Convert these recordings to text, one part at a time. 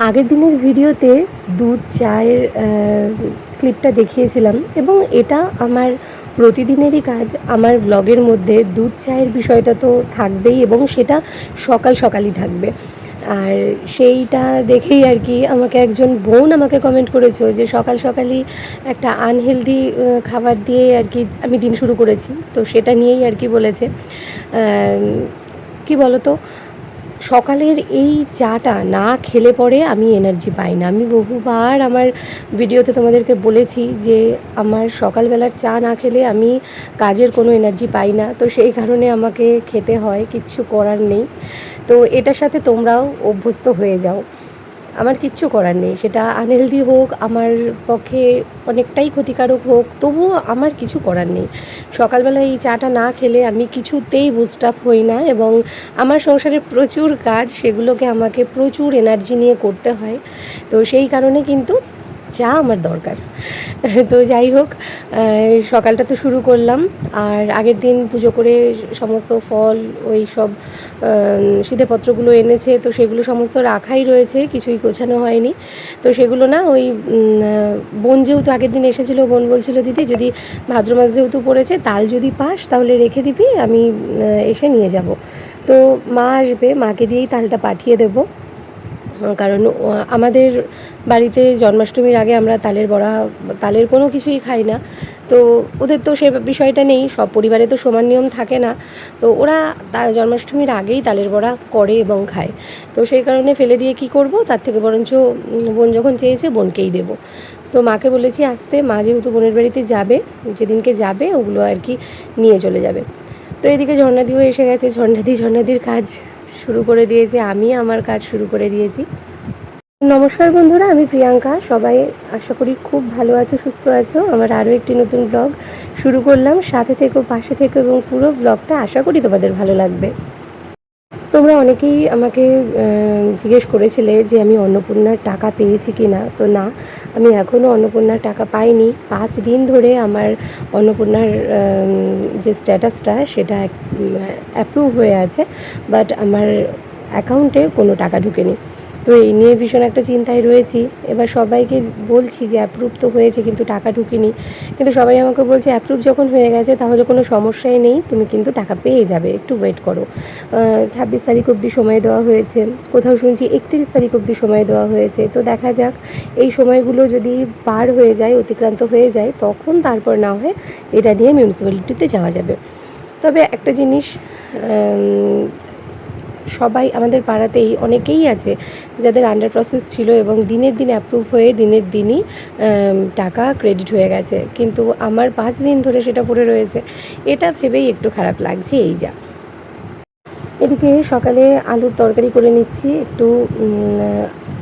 আগের দিনের ভিডিওতে দুধ চায়ের ক্লিপটা দেখিয়েছিলাম এবং এটা আমার প্রতিদিনেরই কাজ। আমার ব্লগের মধ্যে দুধ চায়ের বিষয়টা তো থাকবেই এবং সেটা সকাল সকালই থাকবে। আর সেইটা দেখেই আর কি আমাকে একজন বোন আমাকে কমেন্ট করেছো যে সকাল সকালই একটা আনহেলদি খাবার দিয়ে আর কি আমি দিন শুরু করেছি। তো সেটা নিয়েই আর কি বলেছে কি বলো তো, সকালের এই চাটা না খেলে পরে আমি এনার্জি পাই না। আমি বহুবার আমার ভিডিওতে তোমাদেরকে বলেছি যে আমার সকালবেলার চা না খেলে আমি কাজের কোনো এনার্জি পাই না। তো সেই কারণে আমাকে খেতে হয়, কিচ্ছু করার নেই। তো এটার সাথে তোমরাও অভ্যস্ত হয়ে যাও, আমার কিচ্ছু করার নেই। সেটা আনহেলদি হোক, আমার পক্ষে অনেকটাই ক্ষতিকারক হোক, তবুও আমার কিছু করার নেই। সকালবেলা এই চাটা না খেলে আমি কিছুতেই বুস্ট আপ হই না এবং আমার সংসারে প্রচুর কাজ, সেগুলোকে আমাকে প্রচুর এনার্জি নিয়ে করতে হয়। তো সেই কারণে কিন্তু চা আমার দরকার। তো যাই হোক, সকালটা তো শুরু করলাম। আর আগের দিন পুজো করে সমস্ত ফল ওই সব সিধেপত্রগুলো এনেছে, তো সেগুলো সমস্ত রাখাই রয়েছে, কিছুই গোছানো হয়নি। তো সেগুলো না ওই বোন যেহেতু আগের দিন এসেছিলো, বোন বলছিল দিদি যদি ভাদ্র মাস যেহেতু পড়েছে তাল যদি পাস তাহলে রেখে দিবি, আমি এসে নিয়ে যাব। তো মা আসবে, মাকে দিয়েই তালটা পাঠিয়ে দেবো। কারণ আমাদের বাড়িতে জন্মাষ্টমীর আগে আমরা তালের বড়া, তালের কোনো কিছুই খাই না। তো ওদের তো সে বিষয়টা নেই, সব পরিবারে তো সমান নিয়ম থাকে না। তো ওরা জন্মাষ্টমীর আগেই তালের বড়া করে এবং খায়। তো সেই কারণে ফেলে দিয়ে কি করব, তার থেকে বরঞ্চ বোন যখন চেয়েছে বোনকেই দেবো। তো মাকে বলেছি আসতে, মা যেহেতু বোনের বাড়িতে যাবে, যেদিনকে যাবে ওগুলো আর কি নিয়ে চলে যাবে। তো এদিকে ঝর্ণাদিও এসে গেছে, ঝর্ণাদির কাজ শুরু করে দিয়েছে, আমি আমার কাজ শুরু করে দিয়েছি। নমস্কার বন্ধুরা, আমি প্রিয়াঙ্কা। সবাই আশা করি খুব ভালো আছো, সুস্থ আছো। আমার আরও একটি নতুন ব্লগ শুরু করলাম। সাথে থেকো, পাশে থেকো এবং পুরো ব্লগটা আশা করি তোমাদের ভালো লাগবে। তোমরা অনেকেই আমাকে জিজ্ঞেস করেছিলে যে আমি অন্নপূর্ণার টাকা পেয়েছি কি না। তো না, আমি এখনও অন্নপূর্ণার টাকা পাইনি। 5 দিন ধরে আমার অন্নপূর্ণার যে স্ট্যাটাসটা সেটা অ্যাপ্রুভ হয়ে আছে, বাট আমার অ্যাকাউন্টে কোনো টাকা ঢুকেনি। তো এই নিয়ে ভীষণ একটা চিন্তায় রয়েছি। এবার সবাইকে বলছি যে অ্যাপ্রুভ তো হয়েছে কিন্তু টাকা ঢুকেনি, কিন্তু সবাই আমাকে বলছে অ্যাপ্রুভ যখন হয়ে গেছে তাহলে কোনো সমস্যাই নেই, তুমি কিন্তু টাকা পেয়ে যাবে, একটু ওয়েট করো। 26 তারিখ অবধি সময় দেওয়া হয়েছে, কোথাও শুনছি 31 তারিখ অবধি সময় দেওয়া হয়েছে। তো দেখা যাক, এই সময়গুলো যদি পার হয়ে যায়, অতিক্রান্ত হয়ে যায়, তখন তারপর না হয় এটা নিয়ে মিউনিসিপ্যালিটিতে যাওয়া যাবে। তবে একটা জিনিস, সবাই আমাদের পাড়াতেই অনেকেই আছে যাদের আন্ডার প্রসেস ছিল এবং দিনের দিন অ্যাপ্রুভ হয়ে দিনের দিনই টাকা ক্রেডিট হয়ে গেছে, কিন্তু আমার 5 দিন ধরে সেটা পড়ে রয়েছে। এটা ভেবেই একটু খারাপ লাগছে। এই যা, এদিকে সকালে আলুর তরকারি করে নিচ্ছি, একটু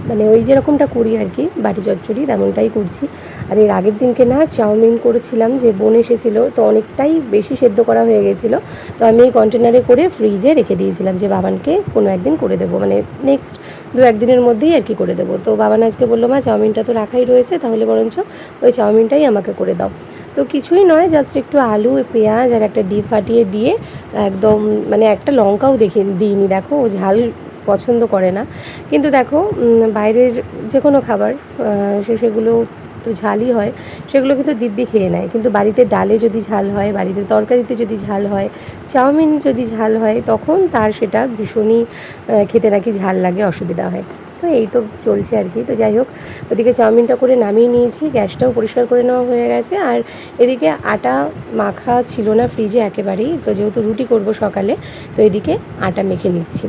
মানে ওই যেরকমটা করি আর কি, বাটি চচ্চড়ি তেমনটাই করছি। আর এর আগের দিনকে না চাউমিন করেছিলাম, যে বোন এসেছিলো, তো অনেকটাই বেশি সেদ্ধ করা হয়ে গেছিলো। তো আমি এই কন্টেনারে করে ফ্রিজে রেখে দিয়েছিলাম যে বাবানকে কোনো একদিন করে দেবো, মানে নেক্সট 2-1 দিনের মধ্যেই আর কি করে দেবো। তো বাবান আজকে বললো মা চাউমিনটা তো রাখাই রয়েছে, তাহলে বরঞ্চ ওই চাউমিনটাই আমাকে করে দাও। তো কিছুই নয়, জাস্ট একটু আলু, পেঁয়াজ আর একটা ডিম ফাটিয়ে দিয়ে একদম, মানে একটা লঙ্কাও দিইনি। দেখো, ও ঝাল পছন্দ করে না, কিন্তু দেখো বাইরের যে কোনো খাবার সেগুলো তো ঝালই হয়, সেগুলো কিন্তু দিব্যি খেয়ে নেয়। কিন্তু বাড়িতে ডালে যদি ঝাল হয়, বাড়িতে তরকারিতে যদি ঝাল হয়, চাউমিন যদি ঝাল হয়, তখন তার সেটা ভীষণই খেতে নাকি ঝাল লাগে, অসুবিধা হয়। তো এই তো চলছে আর কি। তো যাই হোক, ওদিকে চাউমিনটা করে নামিয়ে নিয়েছি, গ্যাসটাও পরিষ্কার করে নেওয়া হয়ে গেছে। আর এদিকে আটা মাখা ছিল না ফ্রিজে একেবারেই, তো যেহেতু রুটি করব সকালে, তো এদিকে আটা মেখে নিচ্ছি।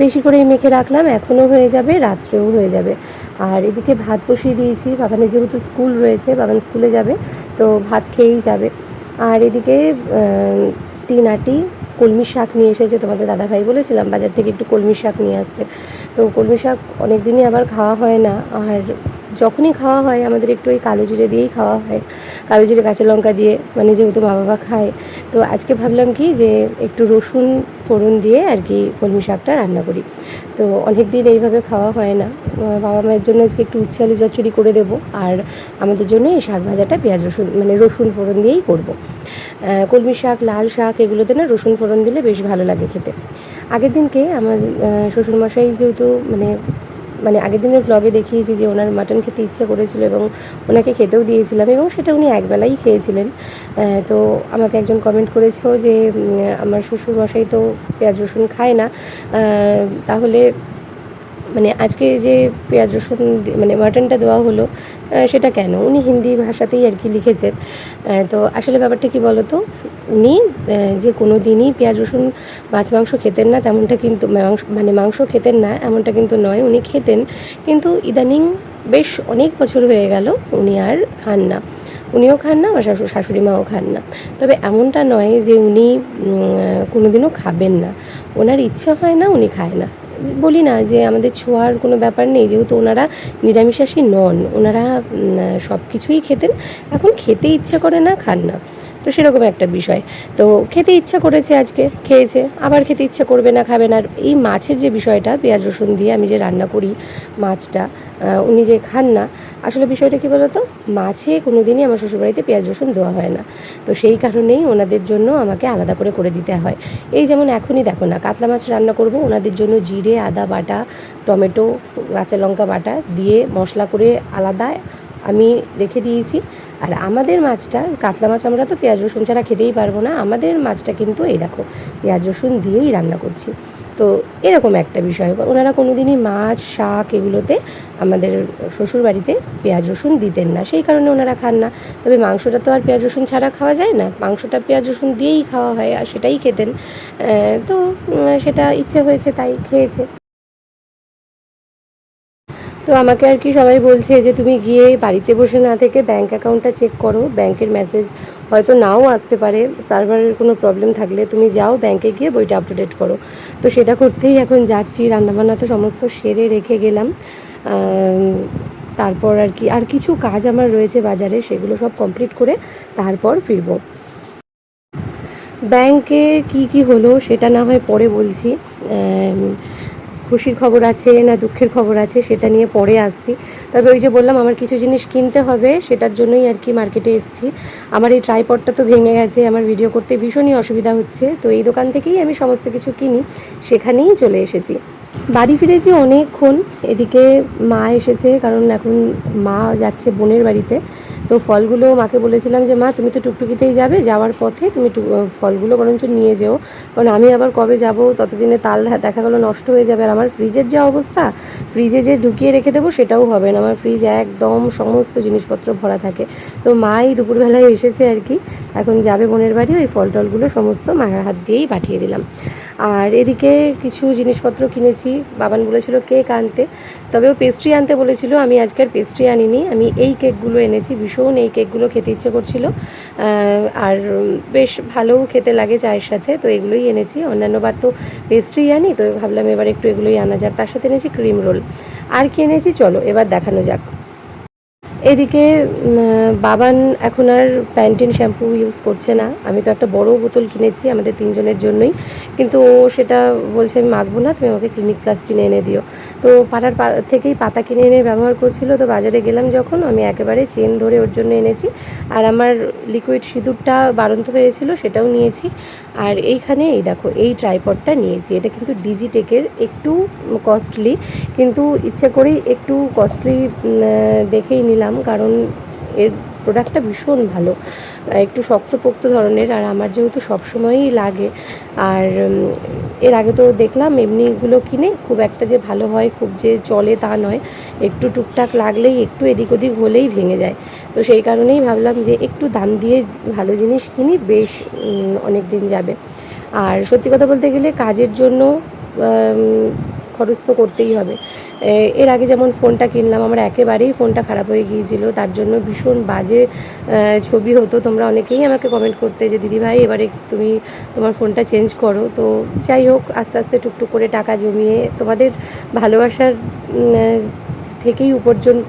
বেশি করেই মেখে রাখলাম, এখনও হয়ে যাবে, রাত্রেও হয়ে যাবে। আর এদিকে ভাত বসিয়ে দিয়েছি, বাবানের যেহেতু স্কুল রয়েছে, বাবান স্কুলে যাবে, তো ভাত খেয়েই যাবে। আর এদিকে 3 আঁটি কলমি শাক নিয়ে এসেছে, তোমাদের দাদাভাই বলেছিলাম বাজার থেকে একটু কলমি শাক নিয়ে আসতে। তো কলমি শাক অনেক দিনই আবার খাওয়া হয় না, আর যখনই খাওয়া হয় আমাদের একটু ওই কালো জিরে দিয়েই খাওয়া হয়, কালো জিরে কাঁচা লঙ্কা দিয়ে, মানে যেহেতু মা বাবা খায়। তো আজকে ভাবলাম কি যে একটু রসুন ফোড়ন দিয়ে আর কি কলমি শাকটা রান্না করি। তো অনেক দিন এইভাবে খাওয়া হয় না। বাবা মায়ের জন্য আজকে একটু উচ্ছে আলু চচ্চড়ি করে দেবো, আর আমাদের জন্য এই শাক ভাজাটা পেঁয়াজ রসুন, মানে রসুন ফোড়ন দিয়েই করব। কলমি শাক, লাল শাক, এগুলোতে না রসুন ফোড়ন দিলে বেশ ভালো লাগে খেতে। আগের দিনকে আমার শ্বশুরমশাই যেহেতু মানে মানে আগের দিনের ব্লগে দেখিয়েছি যে ওনার মাটন খেতে ইচ্ছে করেছিল এবং ওনাকে খেতেও দিয়েছিলাম এবং সেটা উনি একবেলাই খেয়েছিলেন। তো আমাকে একজন কমেন্ট করেছেও যে আমার শ্বশুরমশাই তো পেঁয়াজ রসুন খায় না, তাহলে মানে আজকে যে পেঁয়াজ রসুন মানে মাটনটা দেওয়া হলো সেটা কেন? উনি হিন্দি ভাষাতেই আর কি লিখেছেন। তো আসলে ব্যাপারটা কী বলো তো, উনি যে কোনো দিনই পেঁয়াজ রসুন মাছ মাংস খেতেন না তেমনটা কিন্তু, মানে মাংস খেতেন না এমনটা কিন্তু নয়, উনি খেতেন, কিন্তু ইদানিং বেশ অনেক বছর হয়ে গেল উনি আর খান না। উনিও খান না, আমার শাশুড়ি মাও খান না। তবে এমনটা নয় যে উনি কোনো দিনও খাবেন না, ওনার ইচ্ছে হয় না, উনি খায় না। বলি না যে আমাদের ছোঁয়ার কোনো ব্যাপার নেই, যেহেতু ওনারা নিরামিষাশী নন, ওনারা সব কিছুই খেতেন, এখন খেতে ইচ্ছে করে না, খান না, তো সেরকম একটা বিষয়। তো খেতে ইচ্ছা করেছে আজকে খেয়েছে, আবার খেতে ইচ্ছা করবে না, খাবে না। আর এই মাছের যে বিষয়টা পেঁয়াজ রসুন দিয়ে আমি যে রান্না করি মাছটা, উনি যে খান না, আসলে বিষয়টা কী বলো তো, মাছে কোনো দিনই আমার শ্বশুরবাড়িতে পেঁয়াজ রসুন দেওয়া হয় না, তো সেই কারণেই ওনাদের জন্য আমাকে আলাদা করে করে দিতে হয়। এই যেমন এখনই দেখো না, কাতলা মাছ রান্না করব, ওনাদের জন্য জিরে আদা বাটা, টমেটো কাঁচা লঙ্কা বাটা দিয়ে মশলা করে আলাদা আমি রেখে দিয়েছি। আর আমাদের মাছটা, কাতলা মাছ আমরা তো পেঁয়াজ রসুন ছাড়া খেতেই পারবো না, আমাদের মাছটা কিন্তু এই দেখো পেঁয়াজ রসুন দিয়েই রান্না করছি। তো এরকম একটা বিষয়, ওনারা কোনো দিনই মাছ শাক এগুলোতে আমাদের শ্বশুরবাড়িতে পেঁয়াজ রসুন দিতেন না, সেই কারণে ওনারা খান না। তবে মাংসটা তো আর পেঁয়াজ রসুন ছাড়া খাওয়া যায় না, মাংসটা পেঁয়াজ রসুন দিয়েই খাওয়া হয়, আর সেটাই খেতেন। তো সেটা ইচ্ছে হয়েছে তাই খেয়েছে। তো আমাকে আর কি সবাই বলছে যে তুমি গিয়ে বাড়িতে বসে না থেকে ব্যাঙ্ক অ্যাকাউন্টটা চেক করো, ব্যাংকের মেসেজ হয়তো নাও আসতে পারে, সার্ভারের কোনো প্রবলেম থাকলে তুমি যাও ব্যাংকে গিয়ে বইটা আপটুডেট করো। তো সেটা করতেই এখন যাচ্ছি, রান্নাবান্না তো সমস্ত সেরে রেখে গেলাম। তারপর আর কি আর কিছু কাজ আমার রয়েছে বাজারে, সেগুলো সব কমপ্লিট করে তারপর ফিরবো। ব্যাংকে কি কি হলো সেটা না হয় পরে বলছি, খুশির খবর আছে না দুঃখের খবর আছে সেটা নিয়ে পরে আসছি। তবে ওই যে বললাম আমার কিছু জিনিস কিনতে হবে, সেটার জন্যই আর কি মার্কেটে এসেছি। আমার এই ট্রাইপডটা তো ভেঙে গেছে, আমার ভিডিও করতে ভীষণই অসুবিধা হচ্ছে, তো এই দোকান থেকেই আমি সমস্ত কিছু কিনি, সেখানেই চলে এসেছি। বাড়ি ফিরেছি অনেকক্ষণ, এদিকে মা এসেছে, কারণ এখন মা যাচ্ছে বোনের বাড়িতে। তো ফলগুলো মাকে বলেছিলাম যে মা তুমি তো টুকটুকিতেই যাবে, যাওয়ার পথে তুমি ফলগুলো বরঞ্চ নিয়ে যেও, কারণ আমি আবার কবে যাব, ততদিনে তাল দেখা গেলো নষ্ট হয়ে যাবে। আর আমার ফ্রিজের যা অবস্থা, ফ্রিজে যে ঢুকিয়ে রেখে দেবো সেটাও হবে না, আমার ফ্রিজ একদম সমস্ত জিনিসপত্র ভরা থাকে। তো মাই দুপুরবেলায় এসেছে আর কি, এখন যাবে বোনের বাড়ি, ওই ফল টলগুলো সমস্ত মায়ের হাত দিয়েই পাঠিয়ে দিলাম। আর এদিকে কিছু জিনিসপত্র কিনেছি, বাবান বলেছিল কেক আনতে, তবে ও পেস্ট্রি আনতে বলেছিল, আমি আজকের পেস্ট্রি আনিনি, আমি এই কেকগুলো এনেছি, ভীষণ এই কেকগুলো খেতে ইচ্ছে করছিল, আর বেশ ভালোও খেতে লাগে চায়ের সাথে, তো এগুলোই এনেছি। অন্যান্যবার তো পেস্ট্রি আনি, তো ভাবলাম এবার একটু এগুলোই আনা যাক। তার সাথে এনেছি ক্রিম রোল। আর কি এনেছি চলো এবার দেখানো যাক। এদিকে বাবান এখন আর প্যান্টিন শ্যাম্পু ইউজ করছে না, আমি তো একটা বড় বোতল কিনেছি আমাদের তিনজনের জন্যই, কিন্তু ও সেটা বলছে আমি মাখবো না, তুমি আমাকে ক্লিনিক প্লাস কিনে এনে দিও। তো পাড়ার থেকেই পাতা কিনে এনে ব্যবহার করছিল, তো বাজারে গেলাম যখন আমি একেবারে চেন ধরে ওর জন্য এনেছি। আর আমার লিকুইড সিঁদুরটা বাড়ন্ত হয়েছিল সেটাও নিয়েছি। আর এইখানে এই দেখো এই ট্রাইপডটা নিয়েছি, এটা কিন্তু ডিজিটেকের, একটু কস্টলি, কিন্তু ইচ্ছে করেই একটু কস্টলি দেখেই নিলাম, কারণ এর প্রোডাক্টটা ভীষণ ভালো, একটু শক্তপোক্ত ধরনের, আর আমার যেহেতু সবসময়ই লাগে। আর এর আগে তো দেখলাম এমনিগুলো কিনে খুব একটা যে ভালো হয়, খুব যে চলে তা নয়, একটু টুকটাক লাগলেই একটু এদিক ওদিক হলেই ভেঙে যায়। তো সেই কারণেই ভাবলাম যে একটু দাম দিয়ে ভালো জিনিস কিনি, বেশ অনেক দিন যাবে। আর সত্যি কথা বলতে গেলে কাজের জন্য খরচ তো করতেই হবে। এর আগে যেমন ফোনটা কিনলাম, আমার একেবারেই ফোনটা খারাপ হয়ে গিয়েছিল, তার জন্য ভীষণ বাজে ছবি হতো, তোমরা অনেকেই আমাকে কমেন্ট করতে যে দিদিভাই এবারে তুমি তোমার ফোনটা চেঞ্জ করো। তো যাই হোক, আস্তে আস্তে টুকটুক করে টাকা জমিয়ে তোমাদের ভালোবাসার থেকেই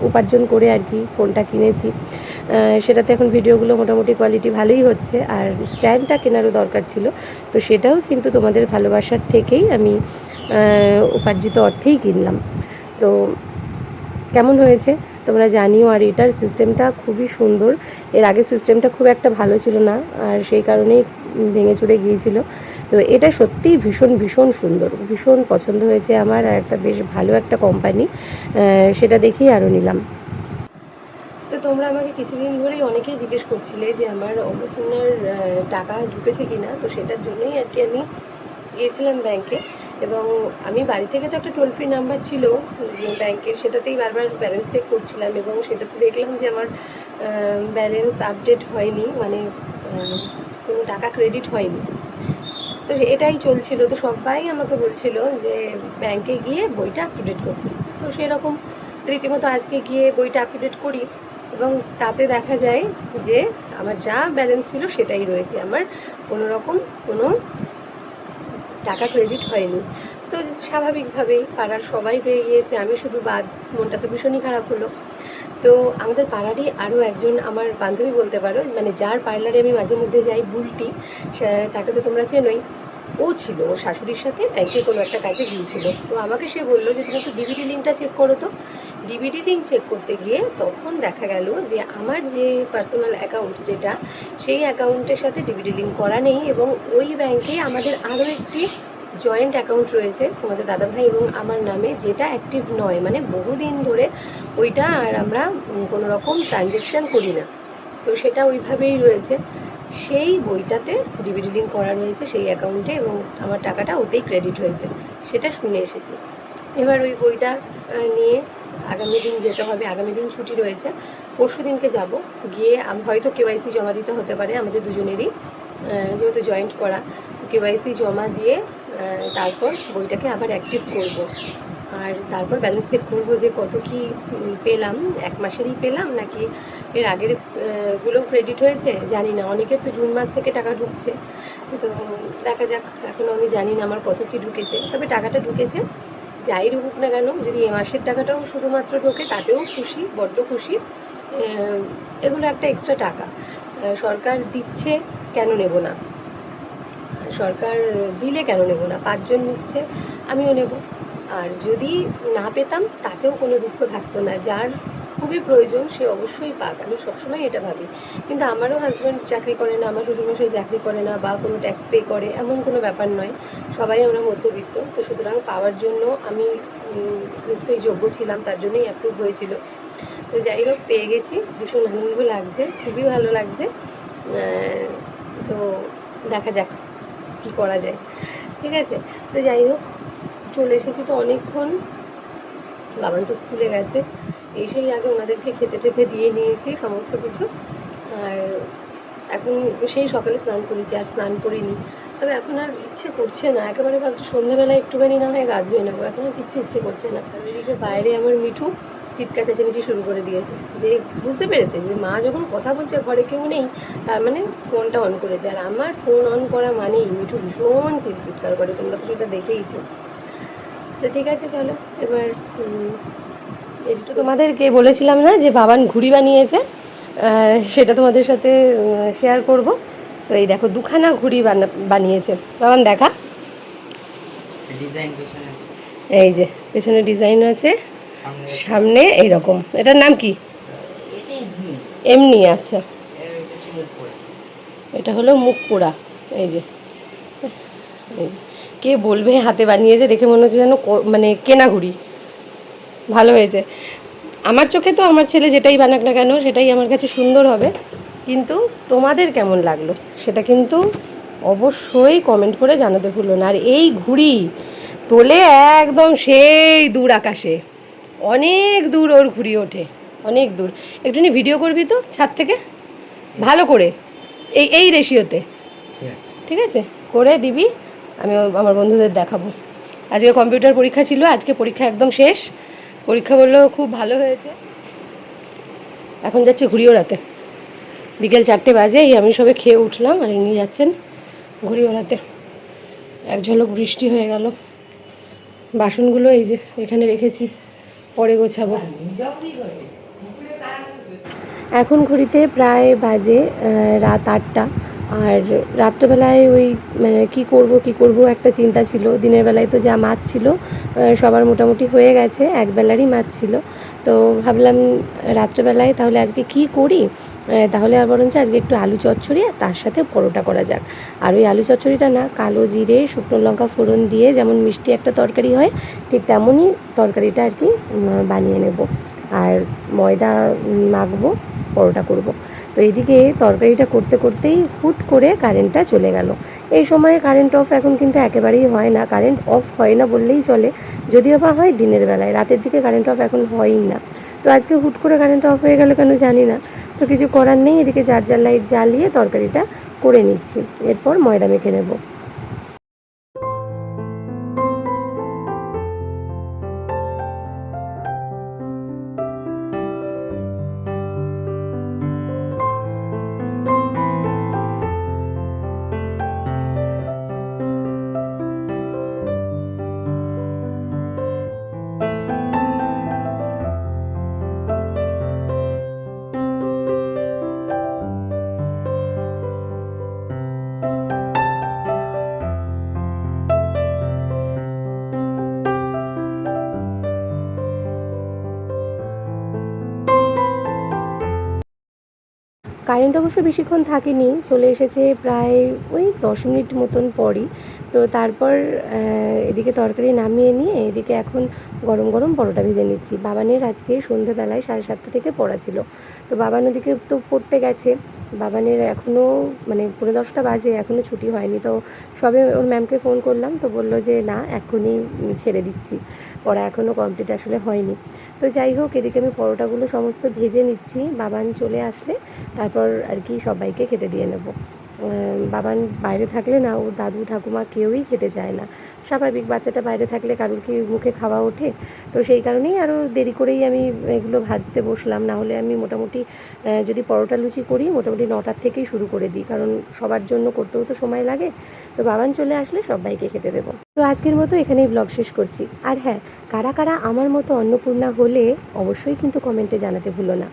উপার্জন করে আর কি ফোনটা কিনেছি। সেটাতে এখন ভিডিওগুলো মোটামুটি কোয়ালিটি ভালোই হচ্ছে, আর স্ট্যান্ডটা কেনারও দরকার ছিল, তো সেটাও কিন্তু তোমাদের ভালোবাসার থেকেই আমি উপার্জিত অর্থেই কিনলাম। তো কেমন হয়েছে তোমরা জানিও। আর এটার সিস্টেমটা খুবই সুন্দর, এর আগের সিস্টেমটা খুব একটা ভালো ছিল না, আর সেই কারণেই ভেঙে চুরে গিয়েছিল। তো এটা সত্যিই ভীষণ ভীষণ সুন্দর, ভীষণ পছন্দ হয়েছে আমার, আর একটা বেশ ভালো একটা কোম্পানি, সেটা দেখেই আরও নিলাম। তো তোমরা আমাকে কিছুদিন ধরেই অনেকেই জিজ্ঞেস করছিলে যে আমার অন্নপূর্ণার টাকা ঢুকেছে কি না, তো সেটার জন্যই আর কি আমি গিয়েছিলাম ব্যাংকে। এবং আমি বাড়ি থেকে তো একটা টোল ফ্রি নাম্বার ছিল ব্যাংকের, সেটাতেই বারবার ব্যালেন্স চেক করছিলাম, এবং সেটাতে দেখলাম যে আমার ব্যালেন্স আপডেট হয়নি, মানে কোনো টাকা ক্রেডিট হয়নি। তো এটাই চলছিল। তো সবাই আমাকে বলছিল যে ব্যাংকে গিয়ে বইটা আপ টু ডেট করতে। তো সেরকম রীতিমতো আজকে গিয়ে বইটা আপ টু ডেট করি, এবং তাতে দেখা যায় যে আমার যা ব্যালেন্স ছিল সেটাই রয়েছে, আমার কোনো রকম কোনো টাকা ক্রেডিট হয়নি। তো স্বাভাবিকভাবেই পাড়ার সবাই পেয়ে গিয়েছে, আমি শুধু বাদ। মনটা তো ভীষণই খারাপ হলো। তো আমাদের পাড়ারই আরও একজন আমার বান্ধবী বলতে পারো, মানে যার পার্লারে আমি মাঝে মধ্যে যাই, বুলটি, তাকে তো তোমরা চেনোই। ও ছিল ওর শাশুড়ির সাথে ব্যাংকে কোনো একটা কাজে গিয়েছিল। তো আমাকে সে বললো যে তুমি একটু ডিবিটি লিঙ্কটা চেক করো। তো ডিবিটি লিঙ্ক চেক করতে গিয়ে তখন দেখা গেল যে আমার যে পার্সোনাল অ্যাকাউন্ট যেটা, সেই অ্যাকাউন্টের সাথে ডিবিটি লিঙ্ক করা নেই, এবং ওই ব্যাংকে আমাদের আরও একটি জয়েন্ট অ্যাকাউন্ট রয়েছে তোমাদের দাদাভাই এবং আমার নামে, যেটা অ্যাক্টিভ নয়, মানে বহুদিন ধরে ওইটা আর আমরা কোনো রকম ট্রানজ্যাকশান করি না। তো সেটা ওইভাবেই রয়েছে, সেই বইটাতে ডিবিটি লিঙ্ক করা রয়েছে সেই অ্যাকাউন্টে, এবং আমার টাকাটা ওতেই ক্রেডিট হয়েছে, সেটা শুনে এসেছি। এবার ওই বইটা নিয়ে আগামী দিন যেতে হবে, আগামী দিন ছুটি রয়েছে, পরশু দিনকে যাব। গিয়ে হয়তো কেওয়াইসি জমা দিতে হতে পারে আমাদের দুজনেরই, যেহেতু জয়েন্ট করা। কেওয়াইসি জমা দিয়ে তারপর বইটাকে আবার অ্যাক্টিভ করব, আর তারপর ব্যালেন্স চেক করবো যে কত কি পেলাম, 1 মাসেরই পেলাম নাকি এর আগের গুলো ক্রেডিট হয়েছে জানি না। অনেকের তো জুন মাস থেকে টাকা ঢুকছে, তো দেখা যাক। এখনও আমি জানি না আমার কত কি ঢুকেছে, তবে টাকাটা ঢুকেছে। যাই ঢুকুক না কেন, যদি এ মাসের টাকাটাও শুধুমাত্র ঢোকে তাতেও খুশি, বড্ড খুশি। এগুলো একটা এক্সট্রা টাকা সরকার দিচ্ছে, কেন নেব না? সরকার দিলে কেন নেব না? 5 জন নিচ্ছে, আমিও নেব। আর যদি না পেতাম তাতেও কোনো দুঃখ থাকতো না, যার খুবই প্রয়োজন সে অবশ্যই পাক, আমি সবসময় এটা ভাবি। কিন্তু আমারও হাজব্যান্ড চাকরি করে না, আমার শ্বশুরমশাই চাকরি করে না, বা কোনো ট্যাক্স পে করে, এমন কোনো ব্যাপার নয়। সবাই আমরা মধ্যবিত্ত, তো সুতরাং পাওয়ার জন্য আমি নিশ্চয়ই যোগ্য ছিলাম, তার জন্যই অ্যাপ্রুভ হয়েছিল। তো যাই হোক, পেয়ে গেছি, ভীষণ আনন্দ লাগছে, খুবই ভালো লাগছে। তো দেখা যাক কী করা যায়, ঠিক আছে? তো যাই হোক, চলে এসেছি তো অনেকক্ষণ। বাবান তো স্কুলে গেছে, এসেই আগে ওনাদেরকে খেতে টেতে দিয়ে নিয়েছি সমস্ত কিছু। আর এখন সেই সকালে স্নান করেছি, আর স্নান করিনি। তবে এখন আর ইচ্ছে করছে না, একেবারে ভাবছি সন্ধ্যাবেলায় একটুখানি না হয় গা ধুয়ে নেবো, এখন আর কিচ্ছু ইচ্ছে করছে না। এদিকে বাইরে আমার মিঠু চিৎকার চেঁচামেচি শুরু করে দিয়েছে, যে বুঝতে পেরেছে যে মা যখন কথা বলছে ঘরে কেউ নেই, তার মানে ফোনটা অন করেছে। আর আমার ফোন অন করা মানেই মিঠু ভীষণ চিৎকার করে, তোমরা তো সেটা দেখেইছো। তো ঠিক আছে, চলো এবার এডিট। তোমাদেরকে বলেছিলাম না যে বাবান ঘুড়ি বানিয়েছে, সেটা তোমাদের সাথে শেয়ার করব। তো এই দেখো, 2খানা ঘুড়ি বানিয়েছে বাবান, দেখা। এই যে পেছনে ডিজাইন আছে, সামনে এইরকম। এটার নাম কি? এমনি। আচ্ছা, এটা হলো মুখ পোড়া। এই যে কে বলবে হাতে বানিয়েছে, দেখে মনে হচ্ছে যেন মানে কেনা ঘুড়ি। ভালো হয়েছে। আমার চোখে তো আমার ছেলে যেটাই বানাক না কেন সেটাই আমার কাছে সুন্দর হবে, কিন্তু তোমাদের কেমন লাগলো সেটা কিন্তু অবশ্যই কমেন্ট করে জানাতে ভুলো না। আর এই ঘুড়ি তোলে একদম সেই দূর আকাশে, অনেক দূর ওর ঘুড়ি ওঠে, অনেক দূর। একটুখানি ভিডিও করবি তো ছাদ থেকে, ভালো করে, এই এই রেশিওতে, ঠিক আছে? করে দিবি, আমি আমার বন্ধুদের দেখাবো। আজকে কম্পিউটার পরীক্ষা ছিল, আজকে পরীক্ষা একদম শেষ। পরীক্ষা বললেও খুব ভালো হয়েছে। এখন যাচ্ছে ঘুড়ি ওড়াতে, বিকেল 4টে বাজে, এই আমি সবে খেয়ে উঠলাম, আর ইনি যাচ্ছেন ঘুড়ি ওড়াতে। এক ঝলক বৃষ্টি হয়ে গেল। বাসনগুলো এই যে এখানে রেখেছি, পরে গোছাবো। এখন ঘড়িতে প্রায় বাজে রাত 8টা। আর রাত্রেবেলায় ওই মানে কী করব একটা চিন্তা ছিল। দিনের বেলায় তো যা মাছ ছিল সবার মোটামুটি হয়ে গেছে, একবেলারই মাছ ছিল। তো ভাবলাম রাত্রেবেলায় তাহলে আজকে কি করি, তাহলে আর বরঞ্চ আজকে একটু আলু চচ্চড়ি আর তার সাথে পরোটা করা যাক। আর ওই আলু চচ্চড়িটা না, কালো জিরে শুকনো লঙ্কা ফোড়ন দিয়ে যেমন মিষ্টি একটা তরকারি হয়, ঠিক তেমনই তরকারিটা আর কি বানিয়ে নেব। আর ময়দা মাখবো, পরোটা করব। তো এইদিকে তরকারিটা করতে করতেই হুট করে কারেন্টটা চলে গেল। এই সময়ে কারেন্ট অফ এখন কিন্তু একেবারেই হয় না, কারেন্ট অফ হয় না বললেই চলে। যদিও বা হয় দিনের বেলায়, রাতের দিকে কারেন্ট অফ এখন হয়ই না। তো আজকে হুট করে কারেন্ট অফ হয়ে গেল কেন জানি না। তো কিছু করার নেই, এদিকে চার্জার লাইট জ্বালিয়ে তরকারিটা করে নিচ্ছি, এরপর ময়দা মেখে নেব। কারেন্ট অবশ্য বেশিক্ষণ থাকেনি, চলে এসেছে প্রায় ওই 10 মিনিট মতন পরই। তো তারপর এদিকে তরকারি নামিয়ে নিয়ে এদিকে এখন গরম গরম পরোটা ভেজে নিচ্ছি। বাবানের আজকে সন্ধ্যেবেলায় 7:30 থেকে পড়া ছিল। তো বাবান ওদিকে তো পড়তে গেছে। বাবানের এখনও মানে 9:45 বাজে, এখনও ছুটি হয়নি। তো সবে ওর ম্যামকে ফোন করলাম, তো বললো যে না এখনই ছেড়ে দিচ্ছি, পড়া এখনও কমপ্লিট আসলে হয়নি। তো যাই হোক, এদিকে আমি পরোটাগুলো সমস্ত ভেজে নিচ্ছি, বাবান চলে আসলে তারপর আর কি সবাইকে খেতে দিয়ে নেব। বাবান বাইরে থাকলে না ওর দাদু ঠাকুমা কেউই খেতে চায় না। স্বাভাবিক, বাচ্চাটা বাইরে থাকলে কারোর কি মুখে খাওয়া ওঠে? তো সেই কারণেই আরও দেরি করেই আমি এগুলো ভাজতে বসলাম। না হলে আমি মোটামুটি যদি পরোটা লুচি করি মোটামুটি 9টার থেকেই শুরু করে দিই, কারণ সবার জন্য করতেও তো সময় লাগে। তো বাবান চলে আসলে সবাইকে খেতে দেবো। তো আজকের মতো এখানেই ব্লগ শেষ করছি। আর হ্যাঁ, কারা কারা আমার মতো অন্নপূর্ণা হলে অবশ্যই কিন্তু কমেন্টে জানাতে ভুলো না।